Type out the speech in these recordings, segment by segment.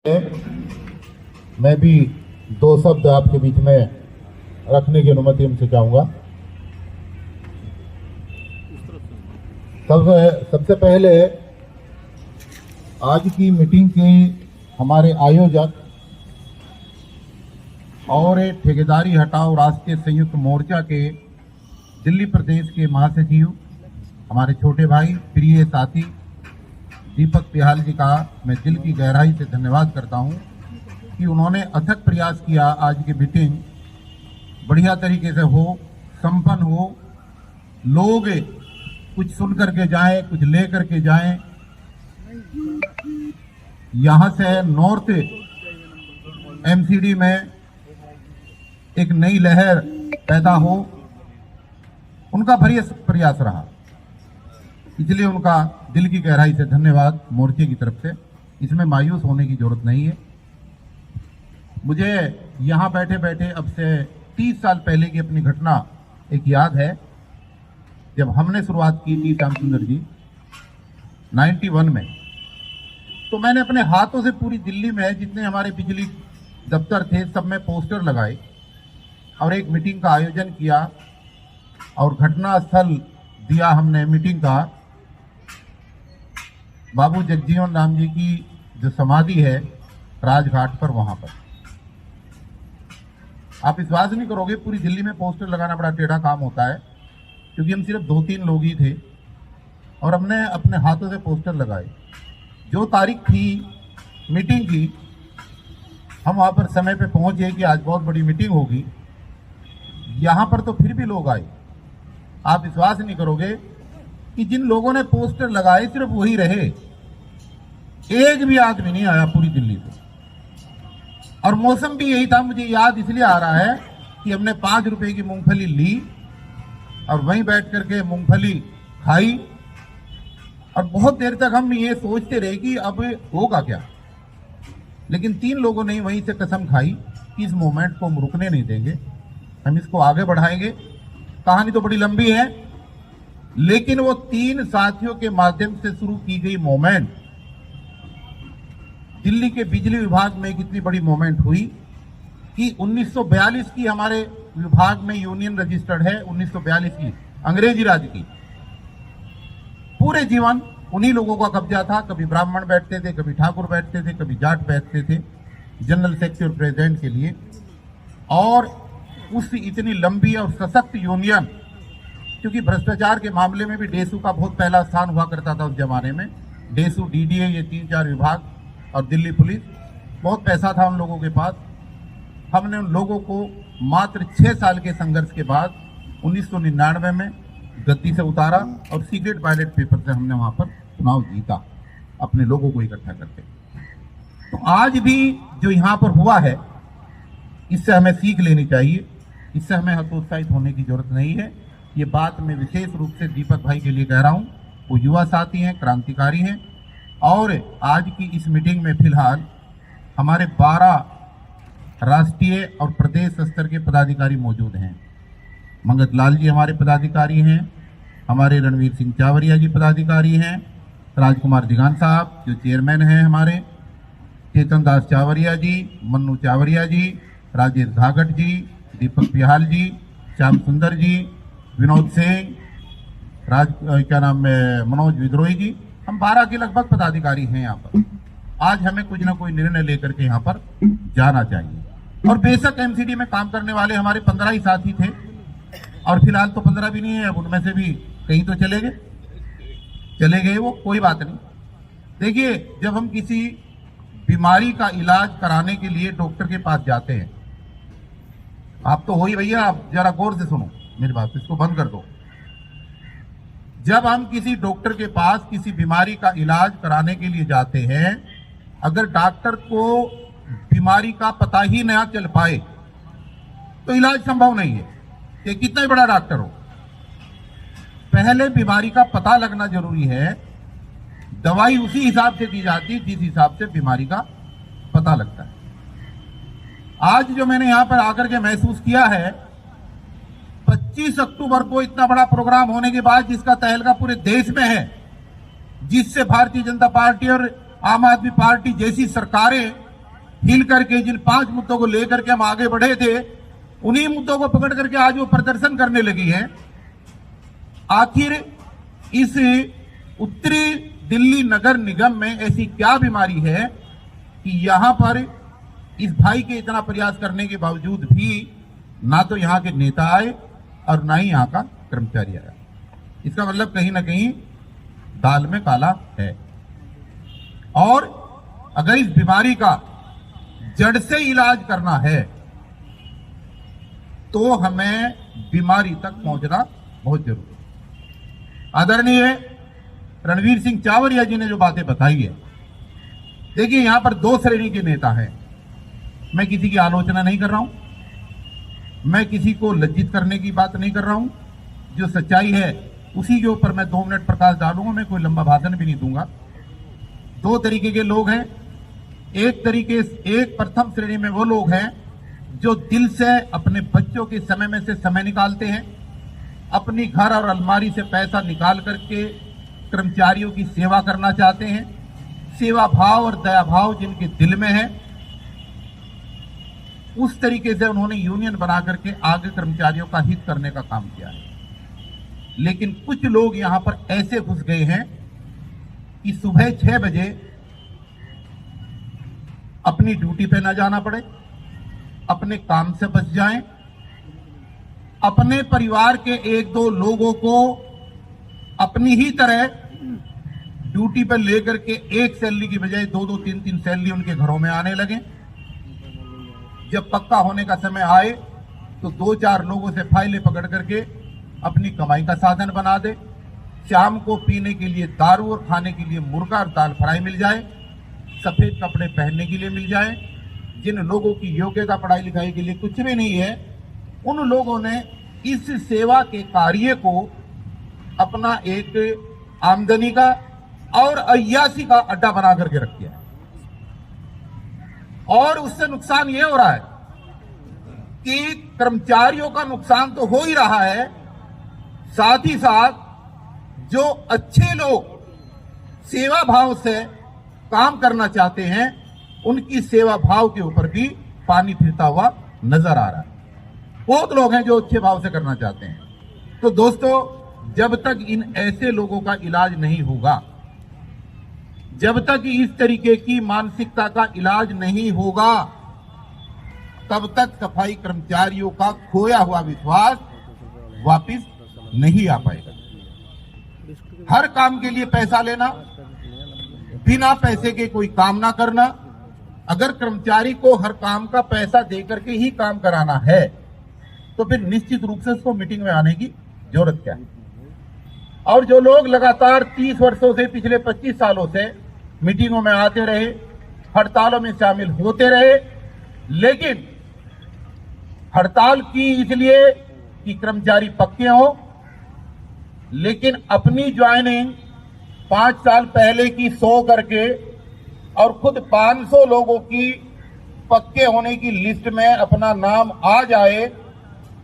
मैं भी दो शब्द आपके बीच में रखने की अनुमति हमसे चाहूंगा। सबसे पहले आज की मीटिंग के हमारे आयोजक और ठेकेदारी हटाओ राष्ट्रीय संयुक्त मोर्चा के दिल्ली प्रदेश के महासचिव हमारे छोटे भाई प्रिय साथी दीपक पिहाल जी का मैं दिल की गहराई से धन्यवाद करता हूं कि उन्होंने अथक प्रयास किया आज की मीटिंग बढ़िया तरीके से हो, संपन्न हो, लोग कुछ सुन करके जाएं, कुछ ले करके जाएं। यहां से नॉर्थ एमसीडी में एक नई लहर पैदा हो, उनका प्रयास रहा, इसलिए उनका दिल की गहराई से धन्यवाद मोर्चे की तरफ से। इसमें मायूस होने की जरूरत नहीं है। मुझे यहां बैठे बैठे अब से 30 साल पहले की अपनी घटना एक याद है। जब हमने शुरुआत की थी श्याम सुंदर जी 91 में, तो मैंने अपने हाथों से पूरी दिल्ली में जितने हमारे बिजली दफ्तर थे सब में पोस्टर लगाए और एक मीटिंग का आयोजन किया और घटना स्थल दिया हमने मीटिंग का। बाबू जगजीवन राम जी की जो समाधि है राजघाट पर, वहां पर आप विश्वास नहीं करोगे, पूरी दिल्ली में पोस्टर लगाना बड़ा टेढ़ा काम होता है, क्योंकि हम सिर्फ 2-3 लोग ही थे और हमने अपने हाथों से पोस्टर लगाए। जो तारीख थी मीटिंग की, हम वहां पर समय पे पहुंचे कि आज बहुत बड़ी मीटिंग होगी। यहां पर तो फिर भी लोग आए। आप विश्वास नहीं करोगे कि जिन लोगों ने पोस्टर लगाए सिर्फ वही रहे, एक भी आदमी नहीं आया पूरी दिल्ली से। और मौसम भी यही था। मुझे याद इसलिए आ रहा है कि हमने 5 रुपए की मूंगफली ली और वहीं बैठ करके मूंगफली खाई और बहुत देर तक हम ये सोचते रहे कि अब होगा क्या। लेकिन 3 लोगों ने वहीं से कसम खाई कि इस मोमेंट को हम रुकने नहीं देंगे, हम इसको आगे बढ़ाएंगे। कहानी तो बड़ी लंबी है, लेकिन वो 3 साथियों के माध्यम से शुरू की गई मोमेंट दिल्ली के बिजली विभाग में एक इतनी बड़ी मोमेंट हुई कि 1942 की हमारे विभाग में यूनियन रजिस्टर्ड है, 1942 की अंग्रेजी राज की। पूरे जीवन उन्हीं लोगों का कब्जा था। कभी ब्राह्मण बैठते थे, कभी ठाकुर बैठते थे, कभी जाट बैठते थे जनरल सेक्रेटरी और प्रेसिडेंट के लिए। और उस इतनी लंबी और सशक्त यूनियन, क्योंकि भ्रष्टाचार के मामले में भी डेसू का बहुत पहला स्थान हुआ करता था उस जमाने में। डेसू, डीडीए, ये 3-4 विभाग और दिल्ली पुलिस, बहुत पैसा था उन लोगों के पास। हमने उन लोगों को मात्र 6 साल के संघर्ष के बाद 1999 में गद्दी से उतारा और सीक्रेट बैलेट पेपर से हमने वहां पर चुनाव जीता, अपने लोगों को इकट्ठा करके। तो आज भी जो यहाँ पर हुआ है, इससे हमें सीख लेनी चाहिए, इससे हमें हतोत्साहित होने की जरूरत नहीं है। ये बात मैं विशेष रूप से दीपक भाई के लिए कह रहा हूँ। वो युवा साथी हैं, क्रांतिकारी हैं। और आज की इस मीटिंग में फिलहाल हमारे 12 राष्ट्रीय और प्रदेश स्तर के पदाधिकारी मौजूद हैं। मंगत लाल जी हमारे पदाधिकारी हैं, हमारे रणवीर सिंह चावरिया जी पदाधिकारी हैं, राजकुमार दिगान साहब जो चेयरमैन हैं हमारे, चेतन दास चावरिया जी, मन्नू चावरिया जी, राजेश घाघट जी, दीपक पिहाल जी, श्याम सुंदर जी, विनोद सिंह, मनोज विद्रोही जी। हम 12 के लगभग पदाधिकारी हैं यहाँ पर। आज हमें कुछ ना कोई निर्णय लेकर के यहाँ पर जाना चाहिए। और बेशक एमसीडी में काम करने वाले हमारे 15 ही साथी थे और फिलहाल तो 15 भी नहीं है, अब उनमें से भी कहीं तो चले गए, वो कोई बात नहीं। देखिए, जब हम किसी बीमारी का इलाज कराने के लिए डॉक्टर के पास जाते हैं, आप तो हो ही भैया, आप जरा गौर से सुनो मेरी बात, इसको बंद कर दो। जब हम किसी डॉक्टर के पास किसी बीमारी का इलाज कराने के लिए जाते हैं, अगर डॉक्टर को बीमारी का पता ही न चल पाए तो इलाज संभव नहीं है, ये कितना ही बड़ा डॉक्टर हो। पहले बीमारी का पता लगना जरूरी है, दवाई उसी हिसाब से दी जाती है जिस हिसाब से बीमारी का पता लगता है। आज जो मैंने यहां पर आकर के महसूस किया है, 25 अक्टूबर को इतना बड़ा प्रोग्राम होने के बाद, जिसका तहलका पूरे देश में है, जिससे भारतीय जनता पार्टी और आम आदमी पार्टी जैसी सरकारें हिल करके जिन 5 मुद्दों को लेकर के हम आगे बढ़े थे, उन्हीं मुद्दों को पकड़ करके आज वो प्रदर्शन करने लगी है। आखिर इस उत्तरी दिल्ली नगर निगम में ऐसी क्या बीमारी है कि यहां पर इस भाई के इतना प्रयास करने के बावजूद भी ना तो यहां के नेता आए और ना ही यहां का कर्मचारी आया। इसका मतलब कहीं ना कहीं दाल में काला है। और अगर इस बीमारी का जड़ से इलाज करना है तो हमें बीमारी तक पहुंचना बहुत जरूरी है। आदरणीय रणवीर सिंह चावरिया जी ने जो बातें बताई है, देखिए यहां पर 2 श्रेणी के नेता हैं। मैं किसी की आलोचना नहीं कर रहा हूं, मैं किसी को लज्जित करने की बात नहीं कर रहा हूं। जो सच्चाई है उसी के ऊपर मैं 2 मिनट प्रकाश डालूंगा, मैं कोई लंबा भाषण भी नहीं दूंगा। 2 तरीके के लोग हैं। एक प्रथम श्रेणी में वो लोग हैं जो दिल से अपने बच्चों के समय में से समय निकालते हैं, अपनी घर और अलमारी से पैसा निकाल करके कर्मचारियों की सेवा करना चाहते हैं। सेवा भाव और दया भाव जिनके दिल में है, उस तरीके से उन्होंने यूनियन बना करके आगे कर्मचारियों का हित करने का काम किया है। लेकिन कुछ लोग यहां पर ऐसे घुस गए हैं कि सुबह 6 बजे अपनी ड्यूटी पे ना जाना पड़े, अपने काम से बच जाएं, अपने परिवार के 1-2 लोगों को अपनी ही तरह ड्यूटी पर लेकर के एक सैलरी की बजाय 2-2, 3-3 सैलरी उनके घरों में आने लगे। जब पक्का होने का समय आए तो 2-4 लोगों से फाइलें पकड़ करके अपनी कमाई का साधन बना दे। शाम को पीने के लिए दारू और खाने के लिए मुर्गा और दाल फ्राई मिल जाए, सफेद कपड़े पहनने के लिए मिल जाए। जिन लोगों की योग्यता पढ़ाई लिखाई के लिए कुछ भी नहीं है, उन लोगों ने इस सेवा के कार्य को अपना एक आमदनी का और अय्यासी का अड्डा बना करके रख दिया है। और उससे नुकसान यह हो रहा है कि कर्मचारियों का नुकसान तो हो ही रहा है, साथ ही साथ जो अच्छे लोग सेवा भाव से काम करना चाहते हैं, उनकी सेवा भाव के ऊपर भी पानी फिरता हुआ नजर आ रहा है। बहुत लोग हैं जो अच्छे भाव से करना चाहते हैं। तो दोस्तों, जब तक इन ऐसे लोगों का इलाज नहीं होगा, जब तक इस तरीके की मानसिकता का इलाज नहीं होगा, तब तक सफाई कर्मचारियों का खोया हुआ विश्वास वापस नहीं आ पाएगा। हर काम के लिए पैसा लेना, बिना पैसे के कोई काम ना करना। अगर कर्मचारी को हर काम का पैसा देकर के ही काम कराना है तो फिर निश्चित रूप से उसको मीटिंग में आने की जरूरत क्या है। और जो लोग लगातार 30 वर्षों से, पिछले 25 सालों से मीटिंगों में आते रहे, हड़तालों में शामिल होते रहे, लेकिन हड़ताल की इसलिए कि कर्मचारी पक्के हों, लेकिन अपनी ज्वाइनिंग 5 साल पहले की 100 करके और खुद 500 लोगों की पक्के होने की लिस्ट में अपना नाम आ जाए,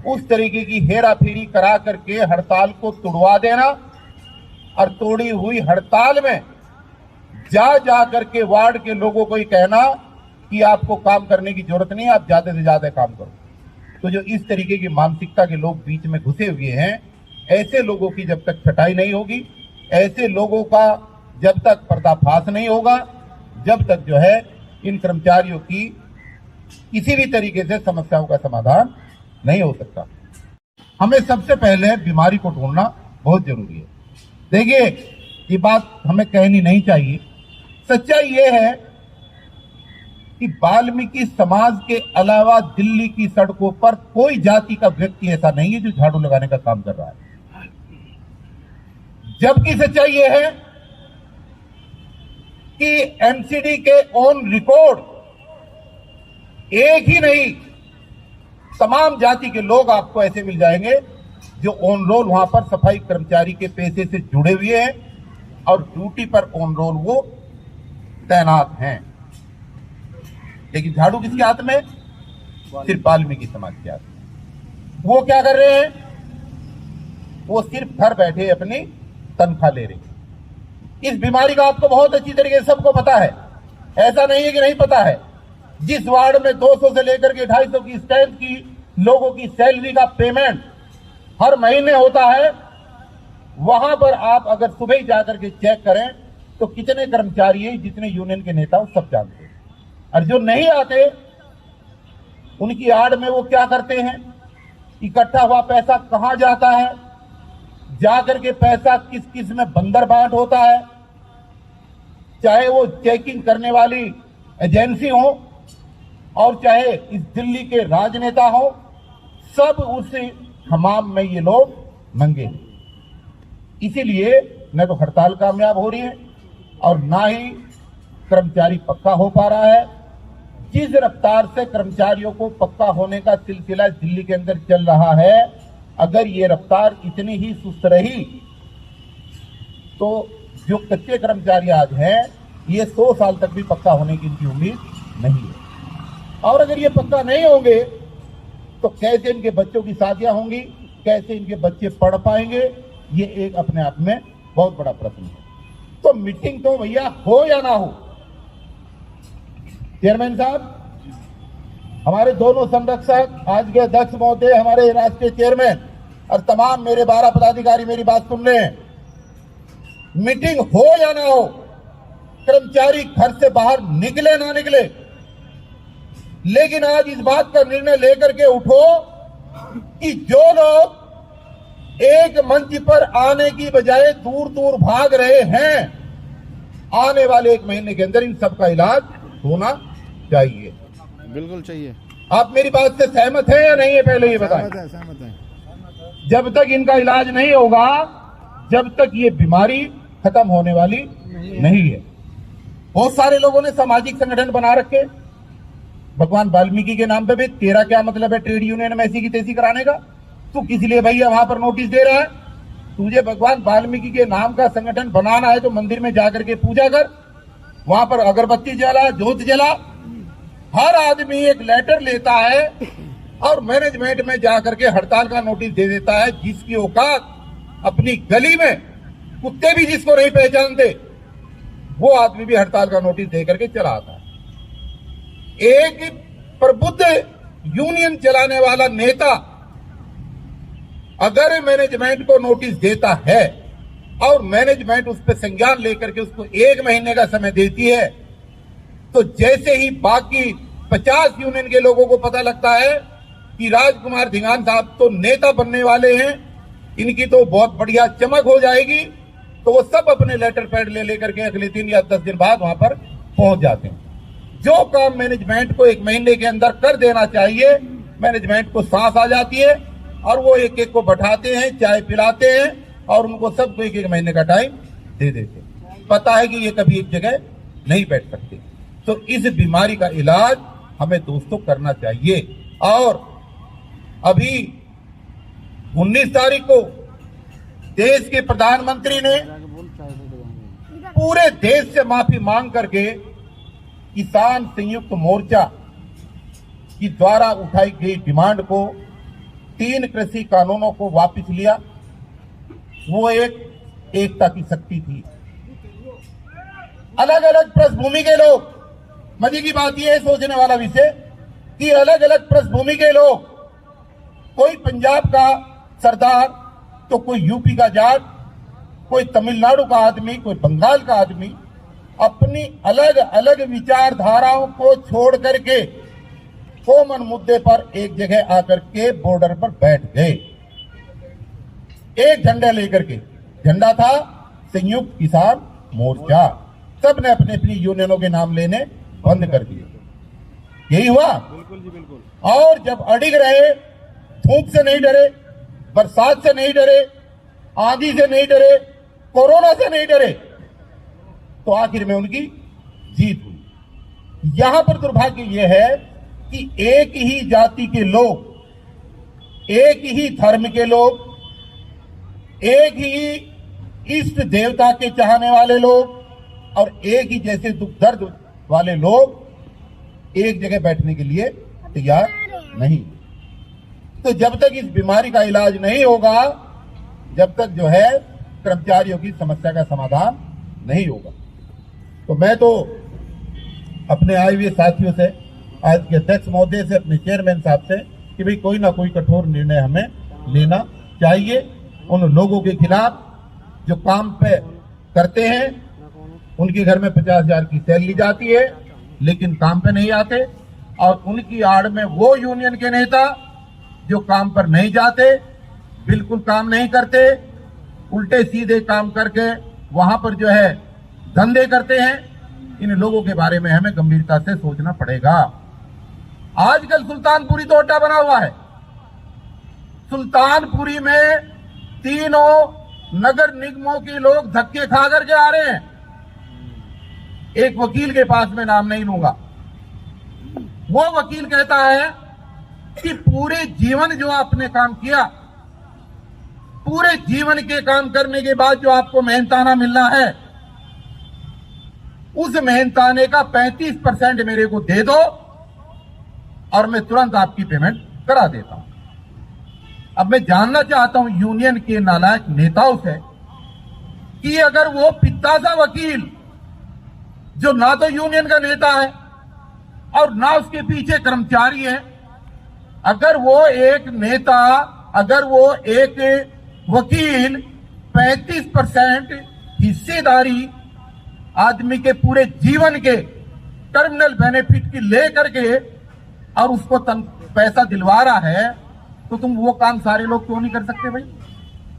उस तरीके की हेरा फेरी करा करके हड़ताल को तोड़वा देना और तोड़ी हुई हड़ताल में जा करके वार्ड के लोगों को ही कहना कि आपको काम करने की जरूरत नहीं है, आप ज्यादा से ज्यादा काम करो। तो जो इस तरीके की मानसिकता के लोग बीच में घुसे हुए हैं, ऐसे लोगों की जब तक छटाई नहीं होगी, ऐसे लोगों का जब तक पर्दाफाश नहीं होगा, जब तक जो है इन कर्मचारियों की किसी भी तरीके से समस्याओं का समाधान नहीं हो सकता। हमें सबसे पहले बीमारी को ढूंढना बहुत जरूरी है। देखिए, ये बात हमें कहनी नहीं चाहिए। सच्चाई ये है कि वाल्मीकि समाज के अलावा दिल्ली की सड़कों पर कोई जाति का व्यक्ति ऐसा नहीं है जो झाड़ू लगाने का काम कर रहा है। जबकि सच्चाई ये है कि एमसीडी के ऑन रिकॉर्ड एक ही नहीं, तमाम जाति के लोग आपको ऐसे मिल जाएंगे जो ऑन रोल वहां पर सफाई कर्मचारी के पेशे से जुड़े हुए हैं और ड्यूटी पर ऑन रोल वो तैनात हैं। लेकिन झाड़ू किसके हाथ में? सिर्फ वाल्मीकि समाज के हाथ में। वो क्या कर रहे हैं? वो सिर्फ घर बैठे अपनी तनख्वाह ले रहे हैं। इस बीमारी का आपको बहुत अच्छी तरीके से सबको पता है, ऐसा नहीं है कि नहीं पता है। जिस वार्ड में 200 से लेकर के 250 की स्ट्रेंथ की लोगों की सैलरी का पेमेंट हर महीने होता है, वहां पर आप अगर सुबह ही जाकर के चेक करें तो कितने कर्मचारी हैं, जितने यूनियन के नेता सब जानते हैं। और जो नहीं आते उनकी आड़ में वो क्या करते हैं, इकट्ठा हुआ पैसा कहां जाता है, जाकर के पैसा किस किस में बंदर बांट होता है, चाहे वो चेकिंग करने वाली एजेंसी हो और चाहे इस दिल्ली के राजनेता हो, सब उस हमाम में ये लोग नंगे हैं। इसीलिए न तो हड़ताल कामयाब हो रही है और ना ही कर्मचारी पक्का हो पा रहा है। जिस रफ्तार से कर्मचारियों को पक्का होने का सिलसिला दिल्ली के अंदर चल रहा है, अगर ये रफ्तार इतनी ही सुस्त रही तो जो कच्चे कर्मचारी आज हैं, ये 100 साल तक भी पक्का होने की इनकी उम्मीद नहीं है। और अगर ये पक्का नहीं होंगे तो कैसे इनके बच्चों की शादियां होंगी, कैसे इनके बच्चे पढ़ पाएंगे, ये एक अपने आप में बहुत बड़ा प्रश्न है। तो मीटिंग तो भैया हो या ना हो, चेयरमैन साहब, हमारे दोनों संरक्षक, आज के अध्यक्ष महोदय, हमारे राष्ट्रीय चेयरमैन और तमाम मेरे 12 पदाधिकारी मेरी बात सुन रहे हैं, मीटिंग हो या ना हो, कर्मचारी घर से बाहर निकले ना निकले, लेकिन आज इस बात का निर्णय लेकर के उठो कि जो लोग एक मंच पर आने की बजाय दूर दूर भाग रहे हैं, आने वाले 1 महीने के अंदर इन सबका इलाज होना चाहिए। बिल्कुल चाहिए। आप मेरी बात से सहमत हैं या नहीं है, पहले ये बताएं। सहमत है। जब तक इनका इलाज नहीं होगा, जब तक ये बीमारी खत्म होने वाली नहीं है। बहुत सारे लोगों ने सामाजिक संगठन बना रखे, भगवान वाल्मीकि के नाम पे भी। तेरा क्या मतलब है ट्रेड यूनियन में ऐसी की तैसी कराने का? तू किस लिए भैया वहां पर नोटिस दे रहा है? तुझे भगवान वाल्मीकि के नाम का संगठन बनाना है तो मंदिर में जाकर के पूजा कर, वहां पर अगरबत्ती जला, जोत जला। हर आदमी एक लेटर लेता है और मैनेजमेंट में जाकर के हड़ताल का नोटिस दे देता है। जिसकी औकात अपनी गली में कुत्ते भी जिसको नहीं पहचानते, वो आदमी भी हड़ताल का नोटिस दे करके चला आता है। एक प्रबुद्ध यूनियन चलाने वाला नेता अगर मैनेजमेंट को नोटिस देता है और मैनेजमेंट उस पर संज्ञान लेकर के उसको 1 महीने का समय देती है, तो जैसे ही बाकी 50 यूनियन के लोगों को पता लगता है कि राजकुमार धिंगान साहब तो नेता बनने वाले हैं, इनकी तो बहुत बढ़िया चमक हो जाएगी, तो वो सब अपने लेटर पैड ले लेकर के अगले 3 या 10 दिन बाद वहां पर पहुंच जाते हैं। जो काम मैनेजमेंट को 1 महीने के अंदर कर देना चाहिए, मैनेजमेंट को सांस आ जाती है और वो एक एक को बैठाते हैं, चाय पिलाते हैं और उनको सबको 1-1 महीने का टाइम दे देते हैं। पता है कि ये कभी एक जगह नहीं बैठ सकते। तो इस बीमारी का इलाज हमें दोस्तों करना चाहिए। और अभी 19 तारीख को देश के प्रधानमंत्री ने पूरे देश से माफी मांग करके किसान संयुक्त मोर्चा की द्वारा उठाई गई डिमांड को, 3 कृषि कानूनों को वापस लिया। वो एक एकता की शक्ति थी। अलग अलग पृष्ठभूमि के लोग, मजे की बात यह है सोचने वाला विषय कि अलग अलग पृष्ठभूमि के लोग, कोई पंजाब का सरदार तो कोई यूपी का जाट, कोई तमिलनाडु का आदमी, कोई बंगाल का आदमी, अपनी अलग अलग विचारधाराओं को छोड़ करके कॉमन मुद्दे पर एक जगह आकर के बॉर्डर पर बैठ गए, एक झंडा लेकर के। झंडा था संयुक्त किसान मोर्चा। सबने अपने अपनी यूनियनों के नाम लेने बंद कर दिए। यही हुआ। बिल्कुल जी, बिल्कुल। और जब अड़िग रहे, धूप से नहीं डरे, बरसात से नहीं डरे, आंधी से नहीं डरे, कोरोना से नहीं डरे, तो आखिर में उनकी जीत हुई। यहां पर दुर्भाग्य यह है कि एक ही जाति के लोग, एक ही धर्म के लोग, एक ही इष्ट देवता के चाहने वाले लोग और एक ही जैसे दुख दर्द वाले लोग एक जगह बैठने के लिए तैयार नहीं। तो जब तक इस बीमारी का इलाज नहीं होगा, जब तक जो है कर्मचारियों की समस्या का समाधान नहीं होगा। तो मैं तो अपने आए हुए साथियों से आज के अध्यक्ष महोदय से, अपने चेयरमैन साहब से कि भाई कोई ना कोई कठोर निर्णय हमें लेना चाहिए। उन लोगों के खिलाफ जो काम पे करते हैं, उनके घर में 50,000 की सैलरी जाती है लेकिन काम पे नहीं आते, और उनकी आड़ में वो यूनियन के नेता जो काम पर नहीं जाते, बिल्कुल काम नहीं करते, उल्टे सीधे काम करके वहां पर जो है धंधे करते हैं। इन लोगों के बारे में हमें गंभीरता से सोचना पड़ेगा। आजकल सुल्तानपुरी तो अड्डा बना हुआ है। सुल्तानपुरी में तीनों नगर निगमों के लोग धक्के खा करके आ रहे हैं। एक वकील के पास में नाम नहीं लूंगा, वो वकील कहता है कि पूरे जीवन जो आपने काम किया, पूरे जीवन के काम करने के बाद जो आपको मेहनताना मिलना है, उस मेहनताने का 35% मेरे को दे दो और मैं तुरंत आपकी पेमेंट करा देता हूं। अब मैं जानना चाहता हूं यूनियन के नालायक नेताओं से कि अगर वो पित्तासा वकील, जो ना तो यूनियन का नेता है और ना उसके पीछे कर्मचारी है, अगर वो एक नेता, अगर वो एक वकील 35% हिस्सेदारी आदमी के पूरे जीवन के टर्मिनल बेनिफिट की लेकर के और उसको पैसा दिलवा रहा है, तो तुम वो काम सारे लोग क्यों नहीं कर सकते भाई?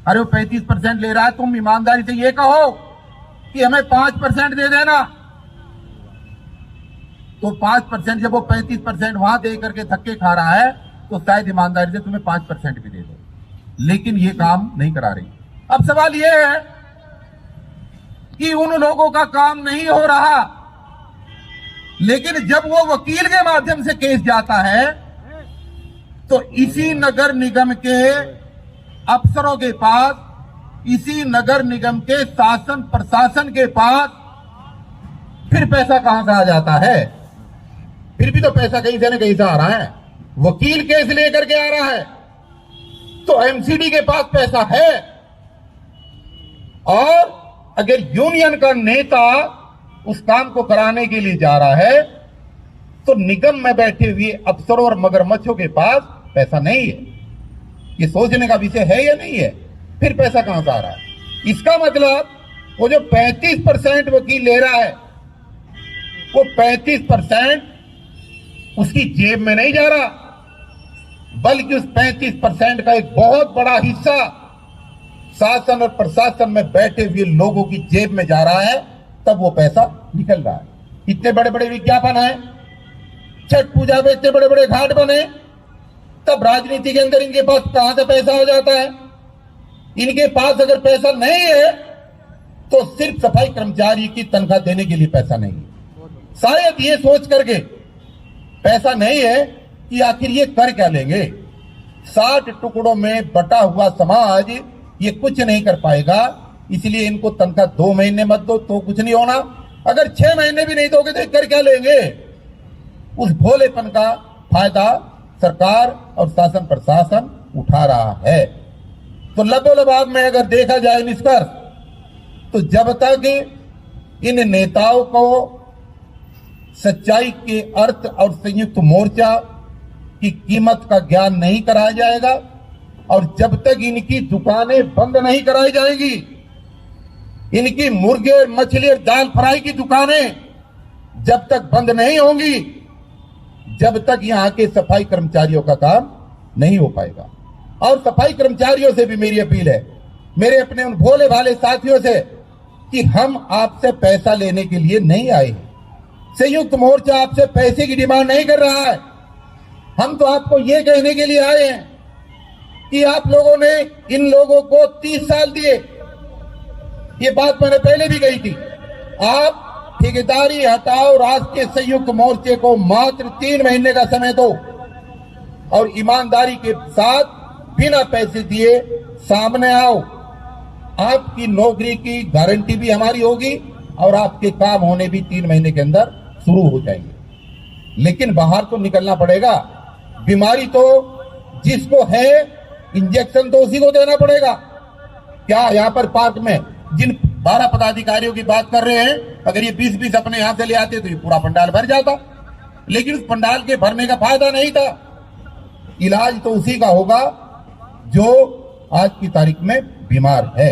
अरे वो 35% ले रहा है, तुम ईमानदारी से ये कहो कि हमें 5% दे देना, तो 5% जब वो 35% वहां दे करके धक्के खा रहा है, तो शायद ईमानदारी से तुम्हें 5% भी दे दो, लेकिन ये काम नहीं करा रही। अब सवाल ये है कि उन लोगों का काम नहीं हो रहा, लेकिन जब वो वकील के माध्यम से केस जाता है, तो इसी नगर निगम के अफसरों के पास, इसी नगर निगम के शासन प्रशासन के पास फिर पैसा कहां से आ जाता है? फिर भी तो पैसा कहीं से न कहीं से आ रहा है। वकील केस लेकर के आ रहा है तो एमसीडी के पास पैसा है, और अगर यूनियन का नेता उस काम को कराने के लिए जा रहा है, तो निगम में बैठे हुए अफसरों और मगरमच्छों के पास पैसा नहीं है। ये सोचने का विषय है या नहीं है? फिर पैसा कहां से आ रहा है? इसका मतलब वो जो 35% वकील ले रहा है, वो 35% उसकी जेब में नहीं जा रहा, बल्कि उस 35% का एक बहुत बड़ा हिस्सा शासन और प्रशासन में बैठे हुए लोगों की जेब में जा रहा है, तब वो पैसा निकल रहा है। इतने बड़े बड़े विज्ञापन है, छठ पूजा में इतने बड़े बड़े घाट बने, तब राजनीति के अंदर इनके पास कहां से पैसा हो जाता है? इनके पास अगर पैसा नहीं है तो सिर्फ सफाई कर्मचारी की तनख्वाह देने के लिए पैसा नहीं है। शायद ये सोच करके पैसा नहीं है कि आखिर ये कर क्या लेंगे। 60 टुकड़ों में बटा हुआ समाज ये कुछ नहीं कर पाएगा, इसलिए इनको तनख्वाह 2 महीने मत दो तो कुछ नहीं होना, अगर 6 महीने भी नहीं दोगे तो कर क्या लेंगे? उस भोलेपन का फायदा सरकार और शासन प्रशासन उठा रहा है। तो लबोलबाब में अगर देखा जाए निष्कर्ष, तो जब तक इन नेताओं को सच्चाई के अर्थ और संयुक्त मोर्चा की कीमत का ज्ञान नहीं कराया जाएगा, और जब तक इनकी दुकानें बंद नहीं कराई जाएगी, इनकी मुर्गे मछली और दाल फ्राई की दुकानें जब तक बंद नहीं होंगी, जब तक यहां के सफाई कर्मचारियों का काम नहीं हो पाएगा। और सफाई कर्मचारियों से भी मेरी अपील है, मेरे अपने उन भोले भाले साथियों से, कि हम आपसे पैसा लेने के लिए नहीं आए हैं। संयुक्त मोर्चा आपसे पैसे की डिमांड नहीं कर रहा है। हम तो आपको ये कहने के लिए आए हैं कि आप लोगों ने इन लोगों को 30 साल दिए, ये बात मैंने पहले भी कही थी। आप ठेकेदारी हटाओ राष्ट्रीय संयुक्त मोर्चे को मात्र 3 महीने का समय दो, और ईमानदारी के साथ बिना पैसे दिए सामने आओ। आपकी नौकरी की गारंटी भी हमारी होगी, और आपके काम होने भी 3 महीने के अंदर शुरू हो जाएंगे। लेकिन बाहर तो निकलना पड़ेगा। बीमारी तो जिसको है, इंजेक्शन तो उसी को देना पड़ेगा। क्या यहाँ पर पार्क में जिन 12 पदाधिकारियों की बात कर रहे हैं, अगर ये 20-20 अपने यहां से ले आते तो ये पूरा पंडाल भर जाता। लेकिन उस पंडाल के भरने का फायदा नहीं था। इलाज तो उसी का होगा जो आज की तारीख में बीमार है।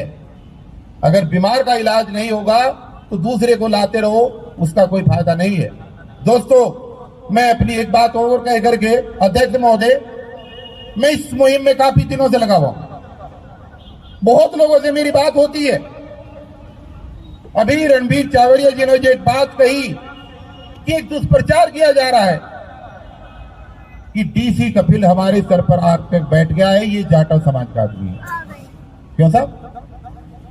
अगर बीमार का इलाज नहीं होगा तो दूसरे को लाते रहो, उसका कोई फायदा नहीं है। दोस्तों, मैं अपनी एक बात और कह करके, अध्यक्ष महोदय, मैं इस मुहिम में काफी दिनों से लगा हुआ, बहुत लोगों से मेरी बात होती है। अभी रणबीर चावरिया जी ने जो एक बात कही कि एक दुष्प्रचार किया जा रहा है कि डीसी कपिल हमारे सर पर आकर बैठ गया है, ये जाटव समाज का आदमी है। क्यों साहब?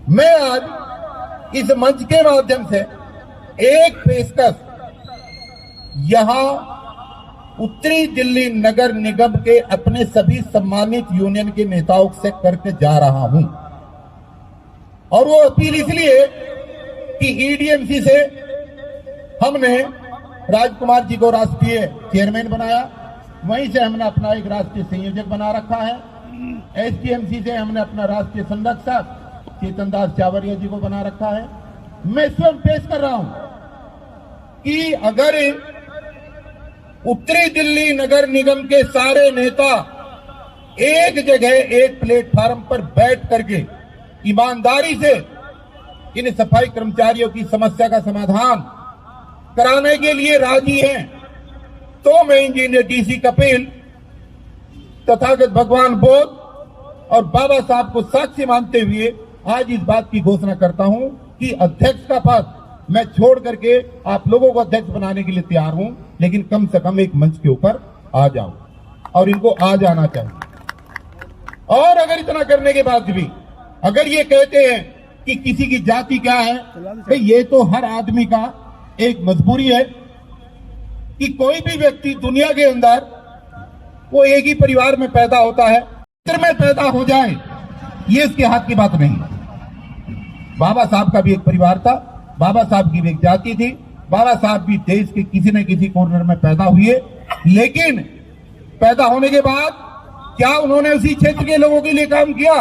मैं आज इस मंच के माध्यम से एक पेशकश यहां उत्तरी दिल्ली नगर निगम के अपने सभी सम्मानित यूनियन के नेताओं से करके जा रहा हूं, और वो अपील इसलिए कि ईडीएमसी से हमने राजकुमार जी को राष्ट्रीय चेयरमैन बनाया, वहीं से हमने अपना एक राष्ट्रीय संयोजक बना रखा है। एसटीएमसी से हमने अपना राष्ट्रीय संरक्षक चेतन दास चावरिया जी को बना रखा है। मैं स्वयं पेश कर रहा हूं कि अगर उत्तरी दिल्ली नगर निगम के सारे नेता एक जगह एक प्लेटफार्म पर बैठ करके ईमानदारी से इन सफाई कर्मचारियों की समस्या का समाधान कराने के लिए राजी हैं, तो मैं इंजीनियर डीसी कपिल, तथागत भगवान बुद्ध और बाबा साहब को साक्षी मानते हुए आज इस बात की घोषणा करता हूं कि अध्यक्ष का पद मैं छोड़ करके आप लोगों को अध्यक्ष बनाने के लिए तैयार हूं, लेकिन कम से कम एक मंच के ऊपर आ जाऊं, और इनको आ जाना चाहिए। और अगर इतना करने के बाद भी अगर ये कहते हैं कि किसी की जाति क्या है, भाई ये तो हर आदमी का एक मजबूरी है कि कोई भी व्यक्ति दुनिया के अंदर वो एक ही परिवार में पैदा होता है, फिर में पैदा हो जाए, ये इसके हाथ की बात नहीं। बाबा साहब का भी एक परिवार था, बाबा साहब की भी एक जाति थी, बाबा साहब भी देश के किसी न किसी कॉर्नर में पैदा हुए, लेकिन पैदा होने के बाद क्या उन्होंने उसी क्षेत्र के लोगों के लिए काम किया?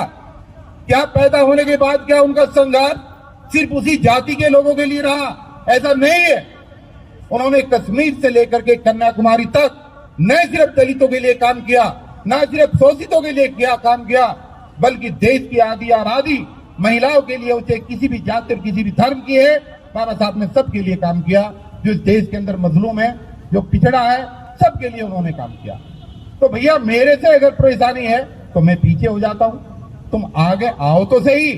क्या पैदा होने के बाद क्या उनका संघर्ष सिर्फ उसी जाति के लोगों के लिए रहा? ऐसा नहीं है। उन्होंने कश्मीर से लेकर के कन्याकुमारी तक न सिर्फ दलितों के लिए काम किया, न सिर्फ शोषितों के लिए काम किया, बल्कि देश की आधी आबादी महिलाओं के लिए, उसे किसी भी जाति और किसी भी धर्म की है, बाबा साहब ने सबके लिए काम किया। जो इस देश के अंदर मजलूम है, जो पिछड़ा है, सबके लिए उन्होंने काम किया। तो भैया मेरे से अगर परेशानी है तो मैं पीछे हो जाता हूं, तुम आगे आओ तो सही,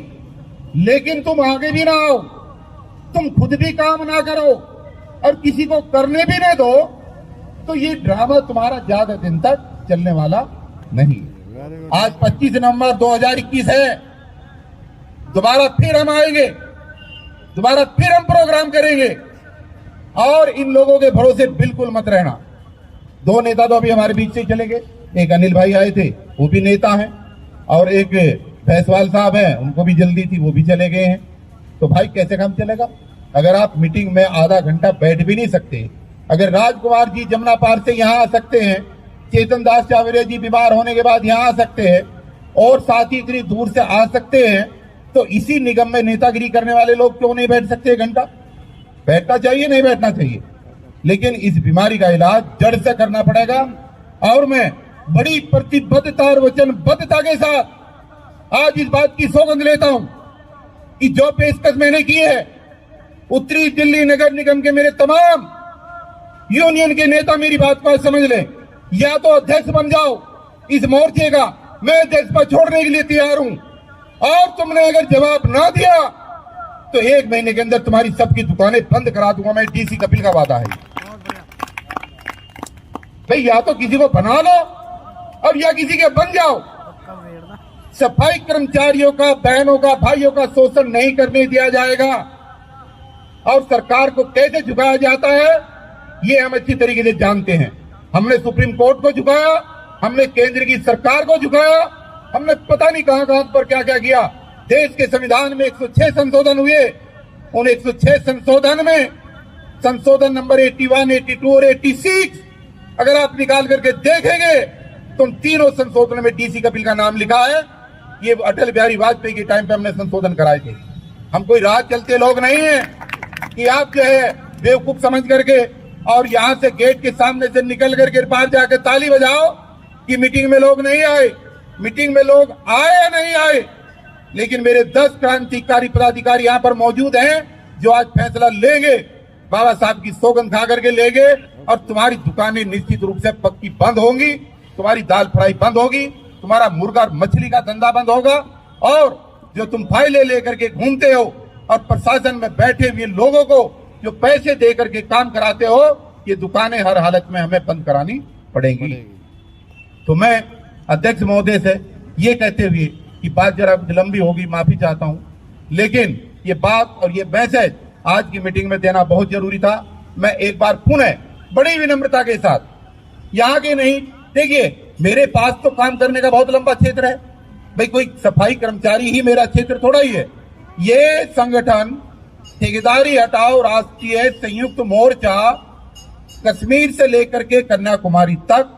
लेकिन तुम आगे भी ना आओ, तुम खुद भी काम ना करो और किसी को करने भी ना दो, तो ये ड्रामा तुम्हारा ज्यादा दिन तक चलने वाला नहीं। आज 25 नवंबर 2021 है, दोबारा फिर हम आएंगे, दोबारा फिर हम प्रोग्राम करेंगे, और इन लोगों के भरोसे बिल्कुल मत रहना। दो नेता तो अभी हमारे बीच से चले गए, एक अनिल भाई आए थे, वो भी नेता हैं, और एक भैंसवाल साहब हैं, उनको भी जल्दी थी, वो भी चले गए हैं। तो भाई कैसे काम चलेगा अगर आप मीटिंग में आधा घंटा बैठ भी नहीं सकते? अगर राजकुमार जी जमुना पार से यहाँ आ सकते हैं, चेतन दास चावरिया जी बीमार होने के बाद यहाँ आ सकते हैं, और साथ ही इतनी दूर से आ सकते हैं, तो इसी निगम में नेतागिरी करने वाले लोग क्यों नहीं बैठ सकते? एक घंटा बैठना चाहिए, नहीं बैठना चाहिए, लेकिन इस बीमारी का इलाज जड़ से करना पड़ेगा। और मैं बड़ी प्रतिबद्धता और वचनबद्धता के साथ आज इस बात की सौगंध लेता हूं कि जो पेशकश मैंने की है, उत्तरी दिल्ली नगर निगम के मेरे तमाम यूनियन के नेता मेरी बात को समझ लें, या तो अध्यक्ष बन जाओ इस मोर्चे का, मैं अध्यक्ष पर छोड़ने के लिए तैयार हूं, और तुमने अगर जवाब ना दिया तो 1 महीने के अंदर तुम्हारी सबकी दुकानें बंद करा दूंगा मैं। डीसी कपिल का वादा है भाई, या तो किसी को बना लो और या किसी के बन जाओ। सफाई कर्मचारियों का, बहनों का, भाइयों का शोषण नहीं करने दिया जाएगा, और सरकार को कैसे झुकाया जाता है ये हम अच्छी तरीके से जानते हैं। हमने सुप्रीम कोर्ट को झुकाया, हमने केंद्र की सरकार को झुकाया, हमने पता नहीं कहां कहां पर क्या क्या किया। देश के संविधान में 106 संशोधन हुए, उन 106 संशोधन में संशोधन नंबर 81, 82 और 86 अगर आप निकाल करके देखेंगे तो उन तीनों संशोधन में डीसी कपिल का नाम लिखा है। ये अटल बिहारी वाजपेयी के टाइम पे हमने संशोधन कराए थे। हम कोई राह चलते लोग नहीं है कि आप जो है बेवकूफ समझ करके और यहां से गेट के सामने से निकल करके बाहर जाकर ताली बजाओ कि मीटिंग में लोग नहीं आए। मीटिंग में लोग आए या नहीं आए, लेकिन मेरे 10 क्रांतिकारी पदाधिकारी यहां पर मौजूद हैं जो आज फैसला लेंगे, बाबा साहब की सौगंध खा करके लेंगे और तुम्हारी दुकानें निश्चित रूप से पक्की बंद होंगी, तुम्हारी दाल फ्राई बंद होगी, तुम्हारा मुर्गा और मछली का धंधा बंद होगा, और जो तुम फाइलें लेकर के घूमते हो और प्रशासन में बैठे हुए लोगों को जो पैसे दे करके काम कराते हो, ये दुकानें हर हालत में हमें बंद करानी पड़ेगी। तो मैं अध्यक्ष महोदय से ये कहते हुए कि बात जरा लंबी होगी, माफी चाहता हूं, लेकिन ये बात और ये मैसेज आज की मीटिंग में देना बहुत जरूरी था। मैं एक बार पुनः बड़ी विनम्रता के साथ, यहाँ के नहीं, देखिए मेरे पास तो काम करने का बहुत लंबा क्षेत्र है भाई, कोई सफाई कर्मचारी ही मेरा क्षेत्र थोड़ा ही है। ये संगठन ठेकेदारी हटाओ राष्ट्रीय संयुक्त मोर्चा कश्मीर से लेकर के कन्याकुमारी तक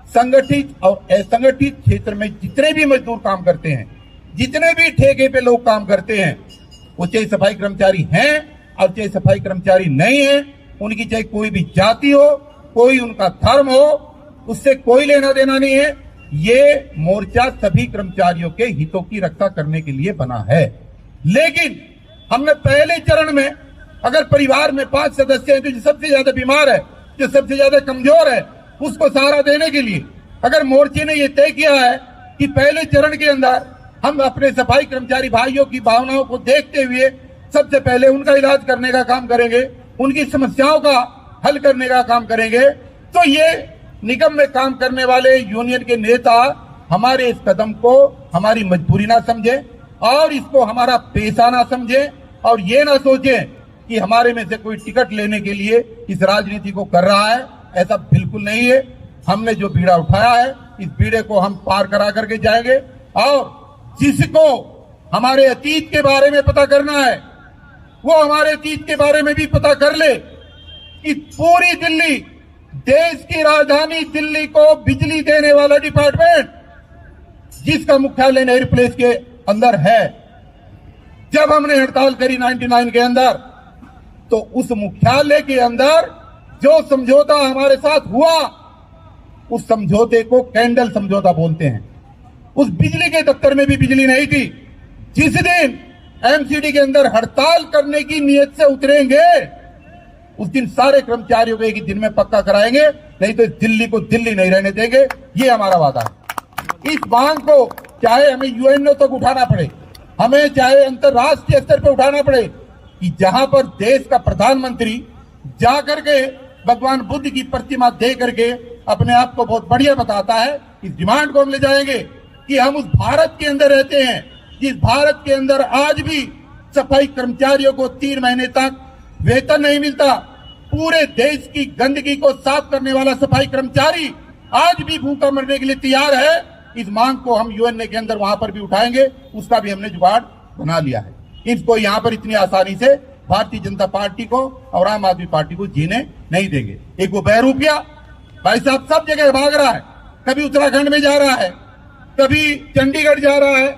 संगठित और असंगठित क्षेत्र में जितने भी मजदूर काम करते हैं, जितने भी ठेके पे लोग काम करते हैं, वो चाहे सफाई कर्मचारी हैं और चाहे सफाई कर्मचारी नहीं है, उनकी चाहे कोई भी जाति हो, कोई उनका धर्म हो, उससे कोई लेना देना नहीं है। ये मोर्चा सभी कर्मचारियों के हितों की रक्षा करने के लिए बना है। लेकिन हमने पहले चरण में अगर परिवार में 5 सदस्य हैं, तो जो सबसे ज्यादा बीमार है, जो सबसे ज्यादा कमजोर है, उसको सहारा देने के लिए अगर मोर्चे ने यह तय किया है कि पहले चरण के अंदर हम अपने सफाई कर्मचारी भाइयों की भावनाओं को देखते हुए सबसे पहले उनका इलाज करने का काम करेंगे, उनकी समस्याओं का हल करने का काम करेंगे, तो ये निगम में काम करने वाले यूनियन के नेता हमारे इस कदम को हमारी मजबूरी ना समझे और इसको हमारा पेशा ना समझे और ये ना सोचे कि हमारे में से कोई टिकट लेने के लिए इस राजनीति को कर रहा है। ऐसा बिल्कुल नहीं है। हमने जो बीड़ा उठाया है, इस बीड़े को हम पार करा करके जाएंगे और जिसको हमारे अतीत के बारे में पता करना है, वो हमारे अतीत के बारे में भी पता कर ले कि पूरी दिल्ली, देश की राजधानी दिल्ली को बिजली देने वाला डिपार्टमेंट जिसका मुख्यालय नेहरू प्लेस के अंदर है, जब हमने हड़ताल करी 99 के अंदर, तो उस मुख्यालय के अंदर जो समझौता हमारे साथ हुआ, उस समझौते को कैंडल समझौता बोलते हैं। उस बिजली के दफ्तर में भी बिजली नहीं थी। जिस दिन एमसीडी के अंदर हड़ताल करने की नीयत से उतरेंगे, उस दिन सारे कर्मचारियों को एक ही दिन में पक्का कराएंगे, नहीं तो दिल्ली को दिल्ली नहीं रहने देंगे। ये हमारा वादा है। इस मांग को चाहे हमें यूएनओ तक उठाना पड़े, हमें चाहे अंतरराष्ट्रीय स्तर पर उठाना पड़े, कि जहां पर देश का प्रधानमंत्री जाकर के भगवान बुद्ध की प्रतिमा दे करके अपने आप को बहुत बढ़िया बताता है, इस डिमांड को हम ले जाएंगे कि हम उस भारत के अंदर रहते हैं जिस भारत के अंदर आज भी सफाई कर्मचारियों को 3 महीने तक वेतन नहीं मिलता। पूरे देश की गंदगी को साफ करने वाला सफाई कर्मचारी आज भी भूखा मरने के लिए तैयार है। इस मांग को हम यूएनए के अंदर वहां पर भी उठाएंगे, उसका भी हमने जुगाड़ बना लिया है। इसको यहाँ पर इतनी आसानी से भारतीय जनता पार्टी को और आम आदमी पार्टी को जीने नहीं देंगे। एक वो बहरूपिया भाई साहब सब जगह भाग रहा है, कभी उत्तराखंड में जा रहा है, कभी चंडीगढ़ जा रहा है,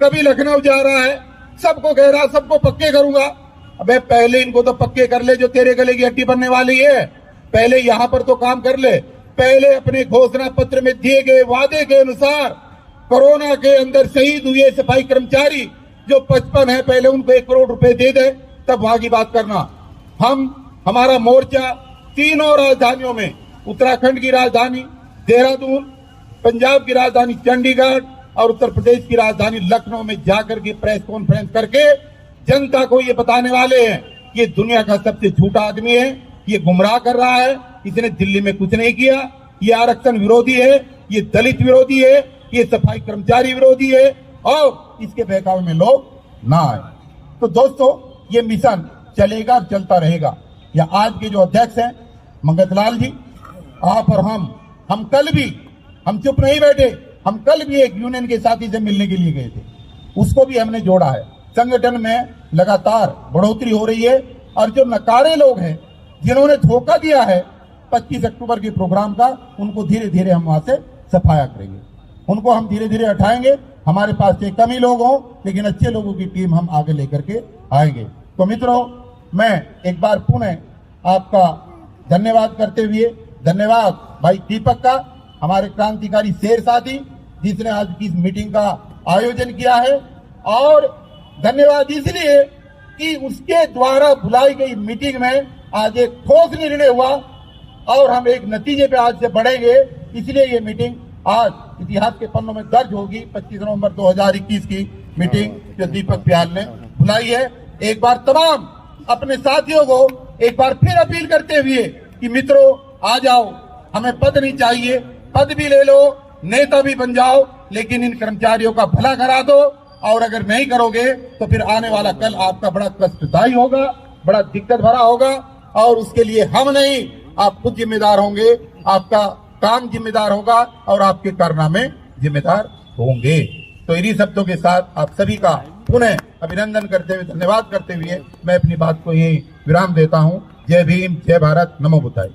कभी लखनऊ जा रहा है, सबको कह रहा सबको पक्के करूंगा। अबे पहले इनको तो पक्के कर ले जो तेरे गले की हड्डी बनने वाली है, पहले यहां पर तो काम कर ले। पहले अपने घोषणा पत्र में दिए गए वादे के अनुसार कोरोना के अंदर शहीद हुए सफाई कर्मचारी जो 55 है, पहले उनको 1 करोड़ रुपए दे दे, तब वहां की बात करना। हमारा मोर्चा तीनों राजधानियों में, उत्तराखंड की राजधानी देहरादून, पंजाब की राजधानी चंडीगढ़ और उत्तर प्रदेश की राजधानी लखनऊ में जाकर के प्रेस कॉन्फ्रेंस करके जनता को ये बताने वाले हैं कि ये दुनिया का सबसे झूठा आदमी है, ये गुमराह कर रहा है, इसने दिल्ली में कुछ नहीं किया, ये आरक्षण विरोधी है, ये दलित विरोधी है, ये सफाई कर्मचारी विरोधी है और इसके बहकावे में लोग ना आए। तो दोस्तों ये मिशन चलेगा और चलता रहेगा। या आज के जो अध्यक्ष हैं मंगतलाल जी, आप और हम कल भी, हम चुप नहीं बैठे, हम कल भी एक यूनियन के साथी से मिलने के लिए गए थे, उसको भी हमने जोड़ा है। संगठन में लगातार बढ़ोतरी हो रही है और जो नकारे लोग हैं जिन्होंने धोखा दिया है 25 अक्टूबर के प्रोग्राम का, उनको धीरे धीरे हम वहां से सफाया करेंगे, उनको हम धीरे धीरे हटाएंगे। हमारे पास चाहे कम ही लोग हों, लेकिन अच्छे लोगों की टीम हम आगे लेकर के आएंगे। तो मित्रों, मैं एक बार पुनः आपका धन्यवाद करते हुए धन्यवाद भाई दीपक का, हमारे क्रांतिकारी शेर साथी जिसने आज की इस मीटिंग का आयोजन किया है। और धन्यवाद इसलिए कि उसके द्वारा बुलाई गई मीटिंग में आज एक ठोस निर्णय हुआ और हम एक नतीजे पे आज से बढ़ेंगे। इसलिए ये मीटिंग आज इतिहास के पन्नों में दर्ज होगी। 25 नवंबर 2021 की मीटिंग जो दीपक प्याल ने बुलाई है। एक बार तमाम अपने साथियों को एक बार फिर अपील करते हुए कि मित्रों आ जाओ, हमें पद नहीं चाहिए, पद भी ले लो, नेता भी बन जाओ, लेकिन इन कर्मचारियों का भला करा दो। और अगर नहीं करोगे तो फिर आने वाला कल आपका बड़ा कष्टदायी होगा, बड़ा दिक्कत भरा होगा। और उसके लिए हम नहीं, आप खुद जिम्मेदार होंगे, आपका काम जिम्मेदार होगा और आपके कारनामे जिम्मेदार होंगे। तो इन्हीं शब्दों के साथ आप सभी का पुनः अभिनंदन करते हुए धन्यवाद करते हुए मैं अपनी बात को यही विराम देता हूं। जय भीम, जय भारत, नमो बुद्धाय।